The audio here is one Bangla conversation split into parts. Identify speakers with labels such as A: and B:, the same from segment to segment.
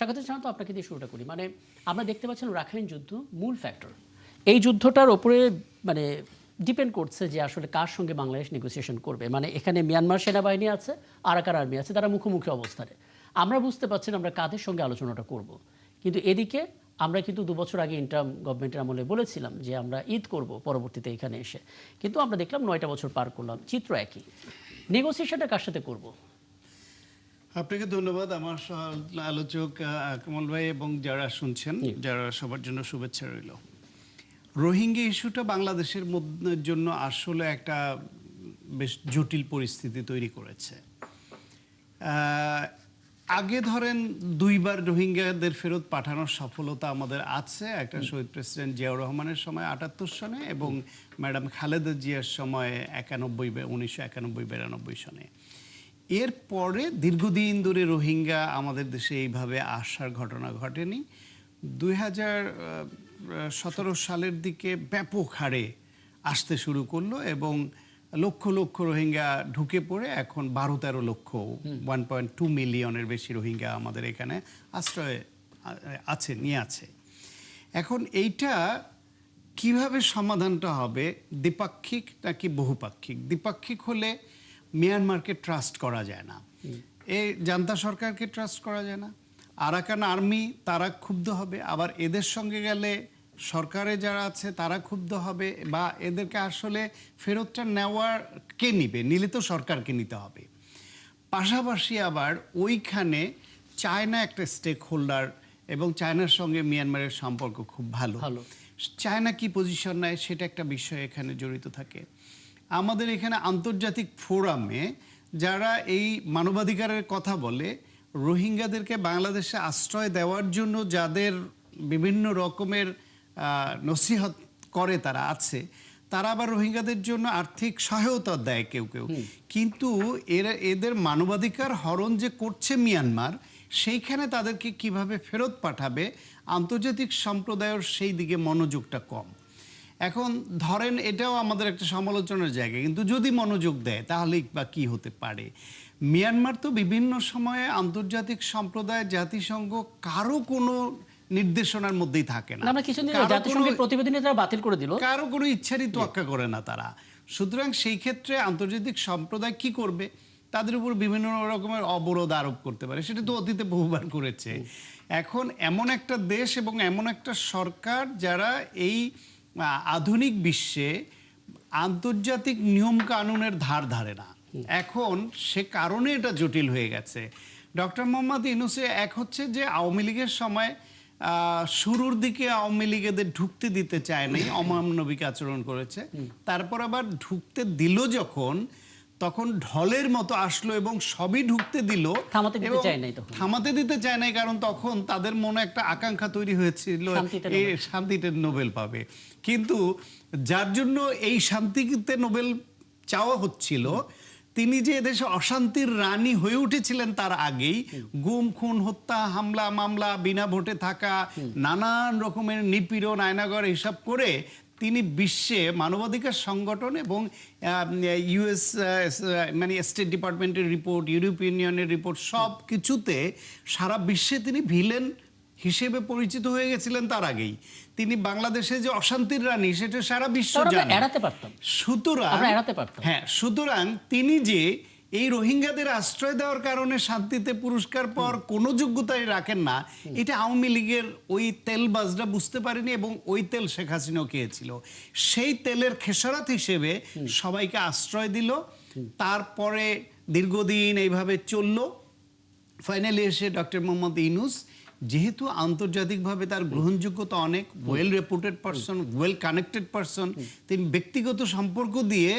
A: স্বাগত জানাতো আপনাকে দিয়ে শুরুটা করি। মানে আমরা দেখতে পাচ্ছিলাম রাখাইন যুদ্ধ মূল ফ্যাক্টর। এই যুদ্ধটার ওপরে মানে ডিপেন্ড করছে যে আসলে কার সঙ্গে বাংলাদেশ নেগোসিয়েশন করবে। মানে এখানে মিয়ানমার সেনাবাহিনী আছে, আরাকান আর্মি আছে, তারা মুখোমুখি অবস্থানে। আমরা বুঝতে পারছি না আমরা কাদের সঙ্গে আলোচনাটা করব। কিন্তু এদিকে আমরা কিন্তু 2 বছর আগে ইন্টার্ম গভর্নমেন্টের আমলে বলেছিলাম যে আমরা ঈদ করব পরবর্তীতে এখানে এসে। কিন্তু আমরা দেখলাম 9টা বছর পার করলাম, চিত্র একই। নেগোসিয়েশনটা কার সাথে করব?
B: আপনাকে ধন্যবাদ। আমার আলোচক কমল ভাই এবং যারা শুনছেন, যারা সবার জন্য শুভেচ্ছা রইল। রোহিঙ্গা ইস্যুটা বাংলাদেশের জন্য আসলে একটা বেশ জটিল পরিস্থিতি তৈরি করেছে। আগে ধরেন 2বার রোহিঙ্গাদের ফেরত পাঠানোর সফলতা আমাদের আছে। একটা শহীদ প্রেসিডেন্ট জিয়াউর রহমানের সময় 78 সনে এবং ম্যাডাম খালেদা জিয়ার সময় 1991-92 সনে। এরপরে দীর্ঘদিন ধরে রোহিঙ্গা আমাদের দেশে এইভাবে আসার ঘটনা ঘটেনি। 2017 সালের দিকে ব্যাপক হারে আসতে শুরু করলো এবং লক্ষ লক্ষ রোহিঙ্গা ঢুকে পড়ে এখন 12-13 লক্ষ 1.2 মিলিয়নের বেশি রোহিঙ্গা আমাদের এখানে আশ্রয় নিয়ে আছে। এখন এইটা কিভাবে সমাধানটা হবে, দ্বিপাক্ষিক নাকি বহুপাক্ষিক? দ্বিপাক্ষিক হলে মিয়ানমারকে ট্রাস্ট করা যায় না, এই জান্তা সরকারকে ট্রাস্ট করা যায় না। আরাকান আর্মি তারা ক্ষুব্ধ হবে, আবার এদের সঙ্গে গেলে সরকারে যারা আছে তারা ক্ষুব্ধ হবে, বা এদেরকে আসলে ফেরতটা নেওয়ার কে নিবে? নিলে তো সরকারকে নিতে হবে। পাশাপাশি আবার ওইখানে চায়না একটা স্টেক হোল্ডার এবং চায়নার সঙ্গে মিয়ানমারের সম্পর্ক খুব ভালো। চায়না কি পজিশন নেয় সেটা একটা বিষয় এখানে জড়িত থাকে। আমাদের এখানে আন্তর্জাতিক ফোরামে যারা এই মানবাধিকারের কথা বলে, রোহিঙ্গাদেরকে বাংলাদেশে আশ্রয় দেওয়ার জন্য যাদের বিভিন্ন রকমের নসিহত করে তারা আছে, তারা আবার রোহিঙ্গাদের জন্য আর্থিক সহায়তা দেয় কেউ কেউ। কিন্তু এদের মানবাধিকার হরণ যে করছে মিয়ানমার, সেইখানে তাদেরকে কিভাবে ফেরত পাঠাবে আন্তর্জাতিক সম্প্রদায়ের সেই দিকে মনোযোগটা কম। এখন ধরেন এটাও আমাদের একটা সমালোচনার জায়গা, কিন্তু যদি মনোযোগ দেয় তাহলে বা কি হতে পারে? মিয়ানমার তো বিভিন্ন সময়ে আন্তর্জাতিক সম্প্রদায়, জাতিসংঘ কারো কোনো নির্দেশনার মধ্যেই থাকে না। কারো কোনো ইচ্ছারই তোয়াক্কা করে না তারা। সুতরাং সেই ক্ষেত্রে আন্তর্জাতিক সম্প্রদায় কি করবে? তাদের উপর বিভিন্ন রকমের অবরোধ আরোপ করতে পারে, সেটা তো অতীতে বহুবার করেছে। এখন এমন একটা দেশ এবং এমন একটা সরকার যারা এই আধুনিক বিশ্বে আন্তর্জাতিক নিয়ম কানুনের ধার ধারে না, এখন সে কারণে এটা জটিল হয়ে গেছে। ডক্টর মোহাম্মদ ইউনূসে এক হচ্ছে যে আওয়ামী লীগের সময় শুরুর দিকে আওয়ামী লীগেদের ঢুকতে দিতে চায় নাই, অমানবিক আচরণ করেছে। তারপর আবার ঢুকতে দিল যখন, তখন ঢলের মতো আসলো এবং সবই ঢুকতে দিল, থামাতে দিতে চায় নাই, কারণ তখন তাদের মনে একটা আকাঙ্ক্ষা তৈরি হয়েছিল এই শান্তিতে নোবেল পাবে। কিন্তু যার জন্য এই শান্তিতে নোবেল চাওয়া হচ্ছিল, তিনি যে দেশে অশান্তির রানী হয়ে উঠেছিলেন তার আগেই গুম খুন হত্যা হামলা মামলা, বিনা ভোটে থাকা, নানান রকমের নিপীড়ন আয়নাগর হিসাব করে তিনি বিশ্বে মানবাধিকার সংগঠন এবং ইউএস মানে স্টেট ডিপার্টমেন্টের রিপোর্ট, ইউরোপিয়ান ইউনিয়নের রিপোর্ট, সব কিছুতে সারা বিশ্বে তিনি ভিলেন হিসেবে পরিচিত হয়ে গেছিলেন তার আগেই। তিনি বাংলাদেশে যে অশান্তির রানী সেটা সারা বিশ্ব জানে। সুতরাং তিনি যে এই রোহিঙ্গাদের আশ্রয় দেওয়ার কারণে শান্তিতে পুরস্কার পাওয়ার কোনো যোগ্যতাই রাখেন না, এটা আওয়ামী লীগের ওই তেলবাজরা বুঝতে পারেনি এবং ওই তেল শেখ হাসিনাও খেয়েছিল। সেই তেলের খেসারত হিসেবে সবাইকে আশ্রয় দিল, তারপরে দীর্ঘদিন এইভাবে চলল। ফাইনালি এসে ডক্টর মোহাম্মদ ইউনূস যেহেতু আন্তর্জাতিকভাবে তার গ্রহণযোগ্যতা অনেক, well রেপুটেড person, well connected person, তিনি ব্যক্তিগত সম্পর্ক দিয়ে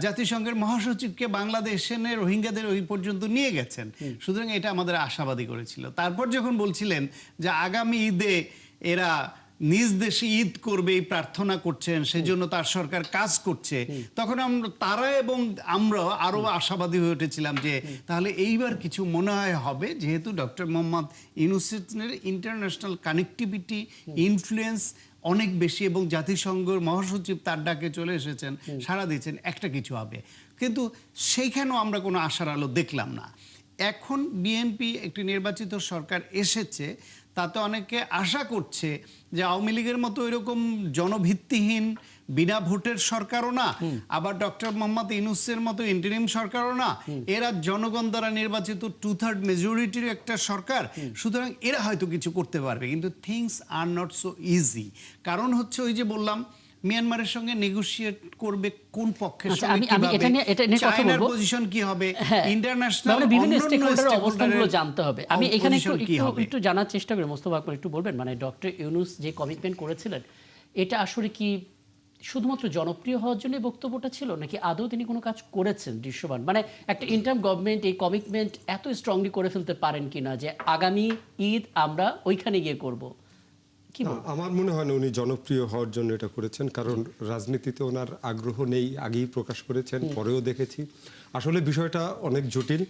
B: জাতিসংঘের মহাসচিবকে বাংলাদেশে রোহিঙ্গাদের ওই পর্যন্ত নিয়ে গেছেন। সুতরাং এটা আমাদের আশাবাদী করেছিল। তারপর যখন বলছিলেন যে আগামী ঈদে এরা নিজ দেশে ঈদ করবে এই প্রার্থনা করছেন, সেজন্য তার সরকার কাজ করছে, তখন তারা এবং আমরা আরো আশাবাদী হয়ে উঠেছিলাম যে তাহলে এইবার কিছু মনে হয় হবে, যেহেতু ডক্টর মোহাম্মদ ইউনূসের ইন্টারন্যাশনাল কানেক্টিভিটি, ইনফ্লুয়েন্স অনেক বেশি এবং জাতিসংঘের মহাসচিব তার ডাকে চলে এসেছেন, সাড়া দিয়েছেন, একটা কিছু হবে। কিন্তু সেইখানেও আমরা কোনো আশার আলো দেখলাম না। এখন বিএনপি একটি নির্বাচিত সরকার এসেছে, তাতে অনেকে আশা করছে যে আওয়ামী লীগের মতো এরকম জনভিত্তিহীন বিনা ভোটের সরকারও না, আবার ডক্টর মোহাম্মদ ইউনূসের মতো ইন্টারিম সরকারও না, এরা জনগণ দ্বারা নির্বাচিত 2/3 মেজরিটির একটা সরকার, সুতরাং এরা হয়তো কিছু করতে পারবে। কিন্তু things are not so easy. কারণ হচ্ছে ওই যে বললাম, মিয়ানমারের সঙ্গে নেগোশিয়েট করবে কোন পক্ষের
A: আচ্ছা,
B: সঙ্গে,
A: আমি এটা নিয়ে কথা
B: চায়নার
A: বলবো।
B: পজিশন কি হবে,
A: হ্যাঁ,
B: ইন্টারন্যাশনাল
A: মানে বিভিন্ন স্টেকহোল্ডারের অবস্থানগুলো জানতে হবে। আমি এখানে একটু জানার চেষ্টা করি, মোস্তফা আকবর একটু বলবেন, মানে ডক্টর ইউনূস যে কমিটমেন্ট করেছিলেন, এটা আসলে কি শুধুমাত্র জনপ্রিয় হওয়ার জন্য বক্তব্যটা ছিল, নাকি আদৌ তিনি কোনো কাজ করেছেন দৃশ্যমান? মানে একটা ইন্টারিম গভর্নমেন্ট এই কমিটমেন্ট এত স্ট্রংলি করে ফেলতে পারেন কিনা যে আগামী ঈদ আমরা ওইখানে গিয়ে করব? কি বলবো?
C: আমার মনে হয় না উনি জনপ্রিয় হওয়ার জন্য এটা করেছেন, কারণ রাজনীতিতে ওনার আগ্রহ নেই, আগেই প্রকাশ করেছেন, পরেও দেখেছি। আসলে বিষয়টা অনেক জটিল।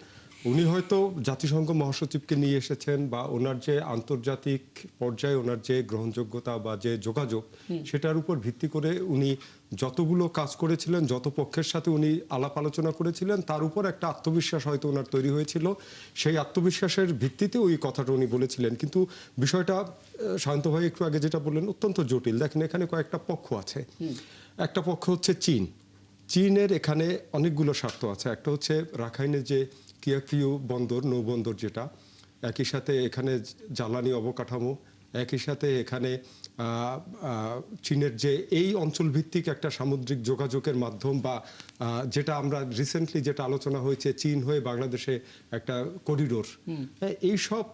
C: উনি হয়তো জাতিসংঘ মহাসচিবকে নিয়ে এসেছেন, বা ওনার যে আন্তর্জাতিক পর্যায়ে ওনার যে গ্রহণযোগ্যতা বা যে যোগাযোগ, সেটার উপর ভিত্তি করে উনি যতগুলো কাজ করেছিলেন, যত পক্ষের সাথে উনি আলাপ আলোচনা করেছিলেন, তার উপর একটা আত্মবিশ্বাস হয়তো ওনার তৈরি হয়েছিল। সেই আত্মবিশ্বাসের ভিত্তিতে ওই কথাটা উনি বলেছিলেন। কিন্তু বিষয়টা শান্ত ভাই একটু আগে যেটা বললেন অত্যন্ত জটিল। দেখেন, এখানে কয়েকটা পক্ষ আছে। একটা পক্ষ হচ্ছে চীন। চীনের এখানে অনেকগুলো স্বার্থ আছে। একটা হচ্ছে রাখাইনের যে কিয়াকিউ বন্দর, নৌবন্দর যেটা, একই সাথে এখানে জ্বালানি অবকাঠামো, একই সাথে এখানে চীনের যে এই অঞ্চল ভিত্তিক একটা সামুদ্রিক যোগাযোগের মাধ্যম, বা যেটা আমরা রিসেন্টলি যেটা আলোচনা হয়েছে, চীন হয়ে বাংলাদেশে একটা করিডোর, এই সব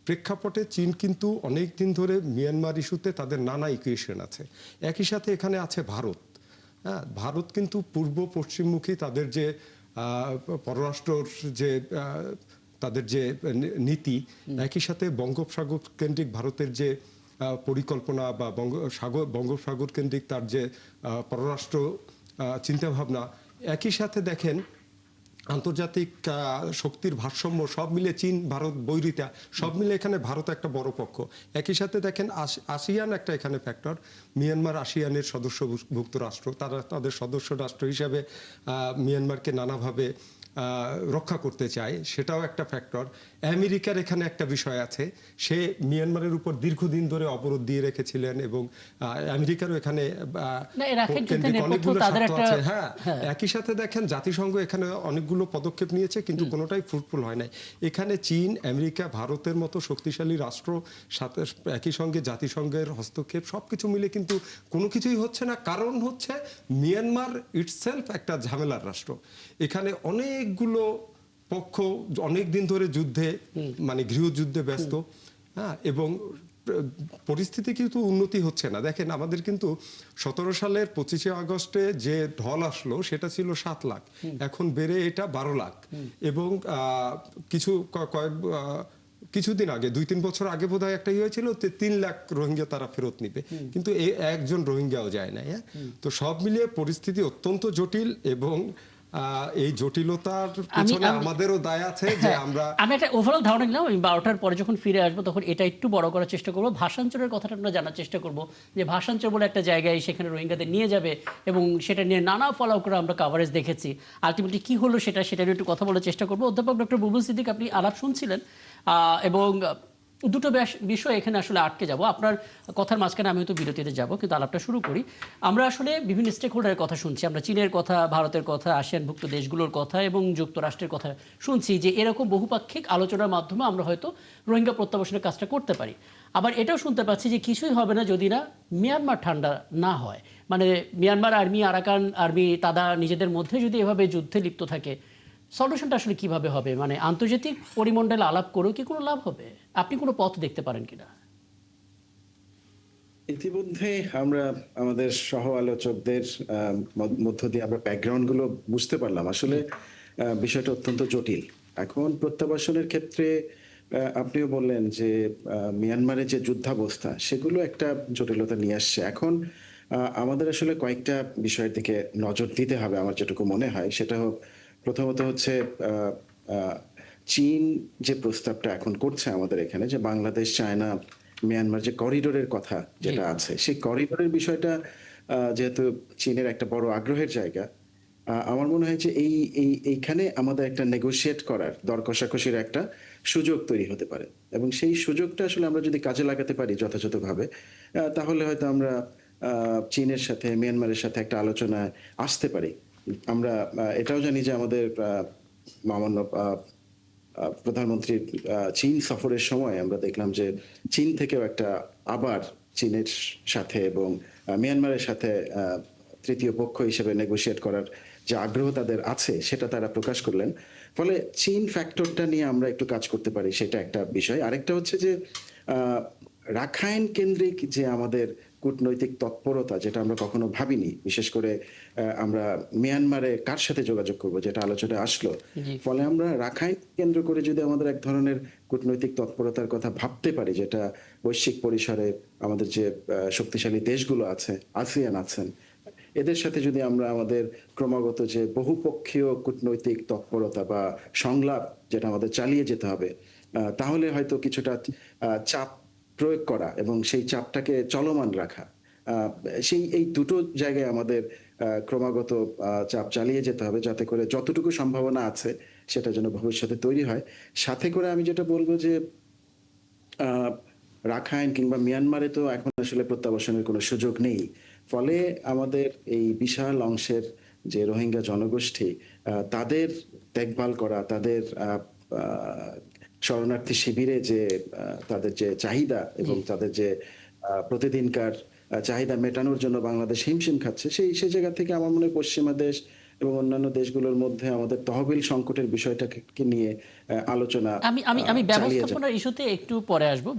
C: প্রেক্ষাপটে চীন কিন্তু অনেক দিন ধরে মিয়ানমার ইস্যুতে তাদের নানা ইকুয়েশন আছে। একই সাথে এখানে আছে ভারত। হ্যাঁ, ভারত কিন্তু পূর্ব পশ্চিমমুখী, তাদের যে পররাষ্ট্রর যে তাদের যে নীতি, একই সাথে বঙ্গোপসাগর কেন্দ্রিক ভারতের যে পরিকল্পনা, বা বঙ্গোপসাগর কেন্দ্রিক তার যে পররাষ্ট্র চিন্তাভাবনা, একই সাথে দেখেন আন্তর্জাতিক শক্তির ভারসাম্য, সব মিলে চীন ভারত বৈরিতা, সব মিলে এখানে ভারত একটা বড় পক্ষ। একই সাথে দেখেন আসিয়ান একটা এখানে ফ্যাক্টর। মিয়ানমার আসিয়ানের সদস্যভুক্ত রাষ্ট্র, তারা তাদের সদস্য রাষ্ট্র হিসাবে মিয়ানমারকে নানাভাবে রক্ষা করতে চায়, সেটাও একটা ফ্যাক্টর। আমেরিকার এখানে একটা বিষয় আছে, সে মিয়ানমারের উপর দীর্ঘদিন ধরে অবরোধ দিয়ে রেখেছিলেন, এবং আমেরিকারও এখানে অনেকগুলো স্বার্থ আছে। হ্যাঁ, একই সাথে দেখেন জাতিসংঘ এখানে অনেকগুলো পদক্ষেপ নিয়েছে, কিন্তু কোনোটাই ফ্রুটফুল হয় নাই। এখানে চীন, আমেরিকা, ভারতের মতো শক্তিশালী রাষ্ট্র, সাথে একই সঙ্গে জাতিসংঘের হস্তক্ষেপ, সবকিছু মিলে কিন্তু কোনো কিছুই হচ্ছে না। কারণ হচ্ছে মিয়ানমার ইটসেলফ একটা ঝামেলার রাষ্ট্র। এখানে অনেকগুলো পক্ষ অনেক দিন ধরে যুদ্ধে, মানে গৃহযুদ্ধে ব্যস্ত। হ্যাঁ, এবং পরিস্থিতি কিন্তু উন্নতি হচ্ছে না। দেখেন, আমাদের কিন্তু 17 সালের 25শে আগস্টে যে ঢল আসলো সেটা ছিল 7 লাখ, এখন বেড়ে এটা 12 লাখ। এবং কিছুদিন আগে, 2-3 বছর আগে বোধহয় একটা হয়েছিল 3 লাখ রোহিঙ্গা তারা ফেরত নিবে, কিন্তু একজন রোহিঙ্গাও যায় না। তো সব মিলিয়ে পরিস্থিতি অত্যন্ত জটিল, এবং এই জটিলতার পেছনে আমাদেরও দায় আছে যে
A: আমি একটা ওভারঅল ধারণা নিলাম। আমি 12টার পরে যখন ফিরে আসবো তখন এটা একটু বড় করার চেষ্টা করবো। ভাষাঞ্চলের কথাটা আমরা জানার চেষ্টা করবো, যে ভাষাঞ্চল বলে একটা জায়গায় সেখানে রোহিঙ্গাদের নিয়ে যাবে, এবং সেটা নিয়ে নানা ফলো করে আমরা কাভারেজ দেখেছি। আলটিমেটলি কি হলো সেটা নিয়ে একটু কথা বলার চেষ্টা করবো। অধ্যাপক ডক্টর বুলবুল সিদ্দিক, আপনি আলাপ শুনছিলেন, এবং দুটো বিষয় এখানে আসলে আটকে যাব। আপনার কথার মাঝখানে আমি হয়তো বিরতিতে যাব, কিন্তু আলাপটা শুরু করি। আমরা আসলে বিভিন্ন স্টেক হোল্ডারের কথা শুনছি, আমরা চীনের কথা, ভারতের কথা, আসিয়ানভুক্ত দেশগুলোর কথা, এবং যুক্তরাষ্ট্রের কথা শুনছি, যে এরকম বহুপাক্ষিক আলোচনার মাধ্যমে আমরা হয়তো রোহিঙ্গা প্রত্যাবাসনের কাজটা করতে পারি। আবার এটাও শুনতে পাচ্ছি যে কিছুই হবে না যদি না মিয়ানমার ঠান্ডা না হয়। মানে মিয়ানমার আর্মি, আরাকান আর্মি, তারা নিজেদের মধ্যে যদি এভাবে যুদ্ধে লিপ্ত থাকে, সলিউশনটা আসলে কিভাবে হবে? মানে আন্তর্জাতিক পরিমণ্ডলে আলাপ করেও কি কোনো লাভ হবে? আপনি কোনো পথ দেখতে পারেন কিনা?
D: ইতিমধ্যে আমরা আমাদের সহ আলোচকদের মধ্য দিয়ে আমরা ব্যাকগ্রাউন্ড গুলো বুঝতে পারলাম। আসলে বিষয়টা অত্যন্ত জটিল। এখন প্রত্যাবাসনের ক্ষেত্রে আপনিও বললেন যে মিয়ানমারের যে যুদ্ধাবস্থা, সেগুলো একটা জটিলতা নিয়ে আসছে। এখন আমাদের আসলে কয়েকটা বিষয়ের দিকে নজর দিতে হবে আমার যেটুকু মনে হয়। সেটা প্রথমত হচ্ছে চীন যে প্রস্তাবটা এখন করছে আমাদের এখানে, যে বাংলাদেশ, চায়না, মিয়ানমার যে করিডোরের কথা যেটা আছে, সেই করিডোরের বিষয়টা যেহেতু চীনের একটা বড় আগ্রহের জায়গা, আমার মনে হয় যে এইখানে আমাদের একটা নেগোশিয়েট করার, দর কষাকষির একটা সুযোগ তৈরি হতে পারে, এবং সেই সুযোগটা আসলে আমরা যদি কাজে লাগাতে পারি যথাযথভাবে, তাহলে হয়তো আমরা চীনের সাথে, মিয়ানমারের সাথে একটা আলোচনায় আসতে পারি। আমরা এটাও জানি যে আমাদের মাননীয় প্রধানমন্ত্রীর চীন সফরের সময় আমরা দেখলাম যে চীন থেকেও একটা আবার চীনের সাথে এবং মিয়ানমারের সাথে তৃতীয় পক্ষ হিসেবে নেগোশিয়েট করার যে আগ্রহ তাদের আছে সেটা তারা প্রকাশ করলেন। ফলে চীন ফ্যাক্টরটা নিয়ে আমরা একটু কাজ করতে পারি, সেটা একটা বিষয়। আরেকটা হচ্ছে যে রাখাইন কেন্দ্রিক যে আমাদের কূটনৈতিক তৎপরতা, যেটা আমরা কখনো ভাবিনি, বিশেষ করে আমরা মিয়ানমারে কার সাথে যোগাযোগ করব, যেটা আলোচনায় আসলো। ফলে আমরা রাখাইন কেন্দ্র করে যদি আমাদের এক ধরনের কূটনৈতিক তৎপরতার কথা ভাবতে পারি, যেটা বৈশ্বিক পরিসরে আমাদের যে শক্তিশালী দেশগুলো আছে, আসিয়ান আছেন, এদের সাথে যদি আমরা আমাদের ক্রমাগত যে বহুপক্ষীয় কূটনৈতিক তৎপরতা বা সংলাপ যেটা আমাদের চালিয়ে যেতে হবে, তাহলে হয়তো কিছুটা চাপ প্রয়োগ করা এবং সেই চাপটাকে চলমান রাখা, এই দুটো জায়গায় আমাদের ক্রমাগত চাপ চালিয়ে যেতে হবে, যাতে করে যতটুকু সম্ভাবনা আছে সেটা যেন ভবিষ্যতে তৈরি হয়। সাথে করে আমি যেটা বলবো যে রাখাইন কিংবা মিয়ানমারে তো এখন আসলে প্রত্যাবাসনের কোনো সুযোগ নেই। ফলে আমাদের এই বিশাল অংশের যে রোহিঙ্গা জনগোষ্ঠী, তাদের দেখভাল করা, তাদের শরণার্থী শিবিরে যে তাদের যে চাহিদা এবং তাদের যে প্রতিদিনকার চাহিদা মেটানোর জন্য বাংলাদেশ হিমশিম খাচ্ছে, সেই জায়গা থেকে আমার মনে হয় পশ্চিমা দেশ এবং অন্যান্য দেশগুলোর মধ্যে আমাদের তহবিল সংকটের বিষয়টাকে নিয়ে আলোচনা
A: আমি
D: চালিয়ে যাবে।
A: ব্যবস্থাপনার ইস্যুতে একটু পরে আসবো।